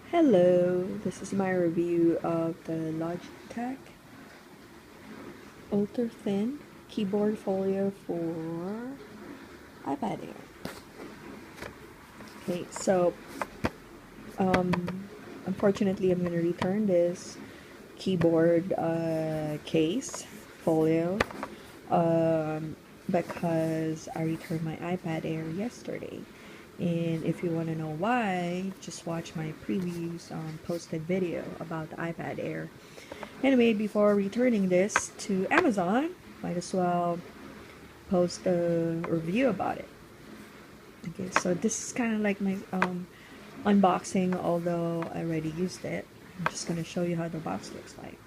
Hello, this is my review of the Logitech Ultrathin keyboard folio for iPad Air. Okay, so unfortunately I'm going to return this keyboard case folio because I returned my iPad Air yesterday. And if you want to know why, just watch my previous posted video about the iPad Air. Anyway, before returning this to Amazon, might as well post a review about it. Okay, so this is kind of like my unboxing, although I already used it. I'm just going to show you how the box looks like.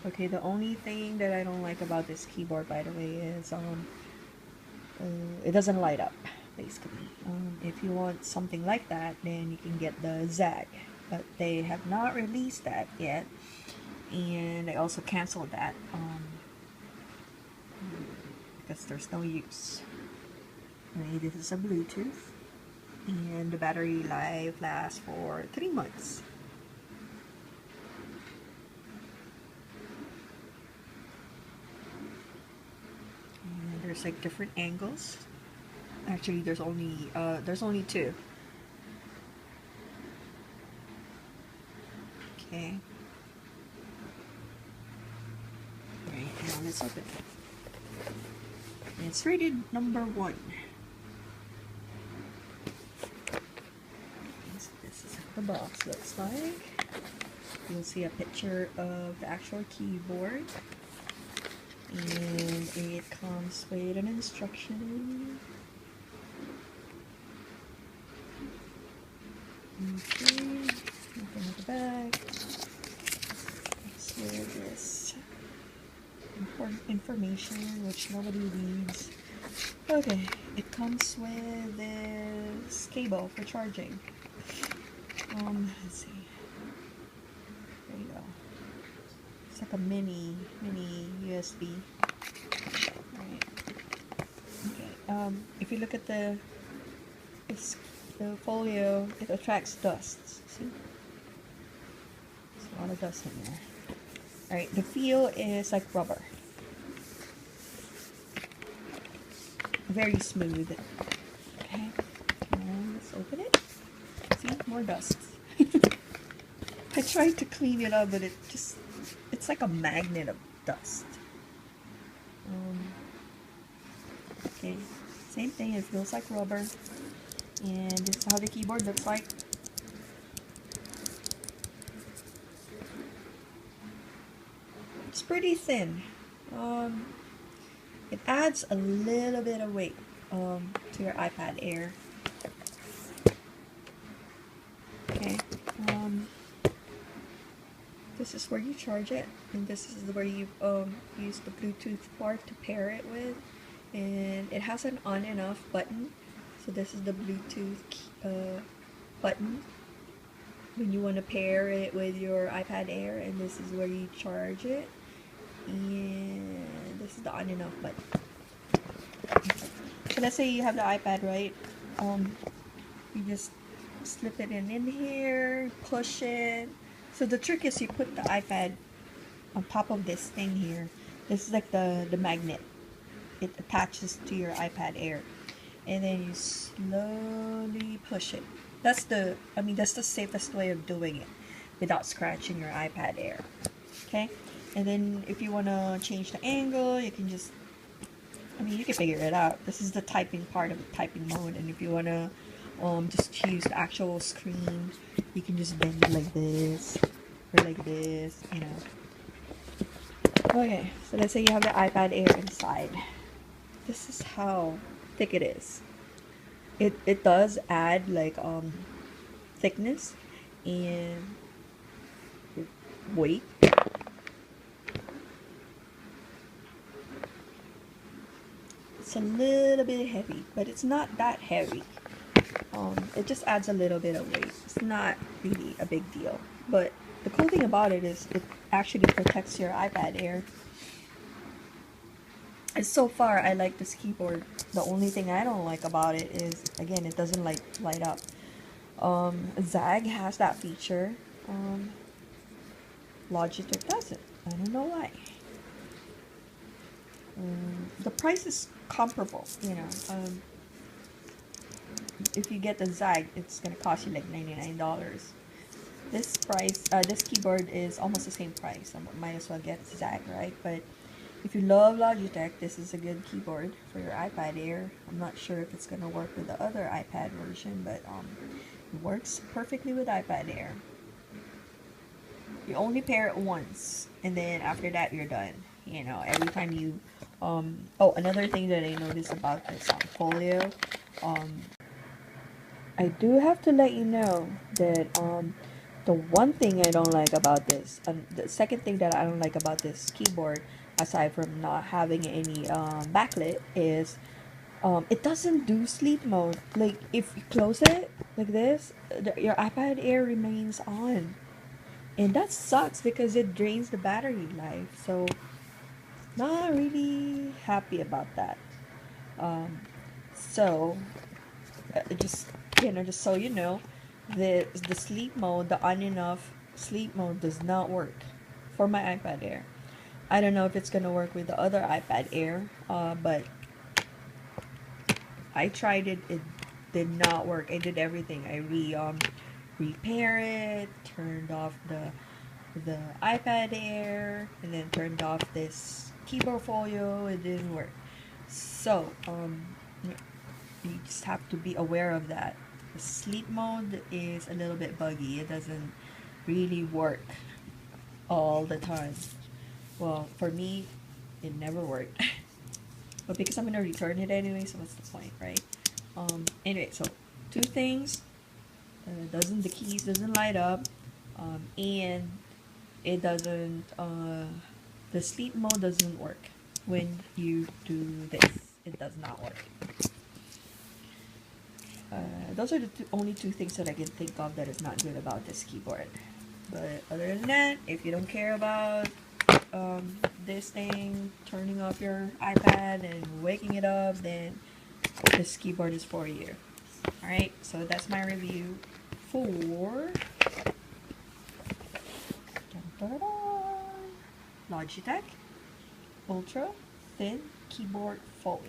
Okay, the only thing that I don't like about this keyboard, by the way, is it doesn't light up, basically. If you want something like that, then you can get the ZAG, but they have not released that yet, and they also canceled that because there's no use. Okay, this is a Bluetooth, and the battery life lasts for 3 months. And there's like different angles. Actually, there's only two. Okay. Alright, now let's open it. And it's rated number 1. So this is what the box looks like. You'll see a picture of the actual keyboard. And it comes with an instruction. Okay, nothing at the back. Let's hear this important information which nobody reads. Okay, it comes with this cable for charging. Let's see. There you go. It's like a mini USB. Right. Okay. If you look at the folio, it attracts dust. See? There's a lot of dust in there. Alright, the feel is like rubber. Very smooth. Okay. And let's open it. See? More dust. I tried to clean it up, but it's like a magnet of dust. Okay, same thing, it feels like rubber. And this is how the keyboard looks like. It's pretty thin. It adds a little bit of weight to your iPad Air. Okay. This is where you charge it, and this is where you use the Bluetooth part to pair it with, and it has an on and off button. So this is the Bluetooth button when you want to pair it with your iPad Air, and this is where you charge it, and this is the on and off button. So let's say you have the iPad, right? You just slip it in here, push it. So the trick is you put the iPad on top of this thing here. This is like the magnet. It attaches to your iPad Air. And then you slowly push it. That's the safest way of doing it without scratching your iPad Air. Okay? And then if you want to change the angle, you can just, you can figure it out. This is the typing part of the typing mode. And if you want to just choose the actual screen, you can just bend it like this or like this, you know. Okay, so let's say you have the iPad Air inside. This is how thick it is. It does add like thickness and weight. It's a little bit heavy, but it's not that heavy. It just adds a little bit of weight. It's not really a big deal. But the cool thing about it is it actually protects your iPad Air. And so far, I like this keyboard. The only thing I don't like about it is, again, it doesn't light up. Zag has that feature. Logitech doesn't. I don't know why. The price is comparable, you know. If you get the Zag, it's gonna cost you like $99. This price, this keyboard is almost the same price. I might as well get Zag, right? But if you love Logitech, this is a good keyboard for your iPad Air. I'm not sure if it's gonna work with the other iPad version, but it works perfectly with iPad Air. You only pair it once, and then after that, you're done. You know, every time you, oh, another thing that I noticed about this Folio, I do have to let you know that the one thing I don't like about this, the second thing that I don't like about this keyboard, aside from not having any backlit, is it doesn't do sleep mode. Like if you close it like this, your iPad Air remains on, and that sucks because it drains the battery life. So not really happy about that. Um, so just just so you know, the sleep mode, the on and off sleep mode does not work for my iPad Air. I don't know if it's gonna work with the other iPad Air, but I tried it. It did not work. I did everything. I repair it, turned off the iPad Air, and then turned off this keyboard folio. It didn't work. So you just have to be aware of that. The sleep mode is a little bit buggy. It doesn't really work all the time. Well, for me, it never worked. But because I'm gonna return it anyway, so what's the point, right? Anyway, so two things. The keys doesn't light up, and it doesn't. The sleep mode doesn't work when you do this. It does not work. Those are the only two things that I can think of that is not good about this keyboard. But other than that, if you don't care about this thing turning off your iPad and waking it up, then this keyboard is for you. Alright, so that's my review for Logitech Ultrathin Keyboard Folio.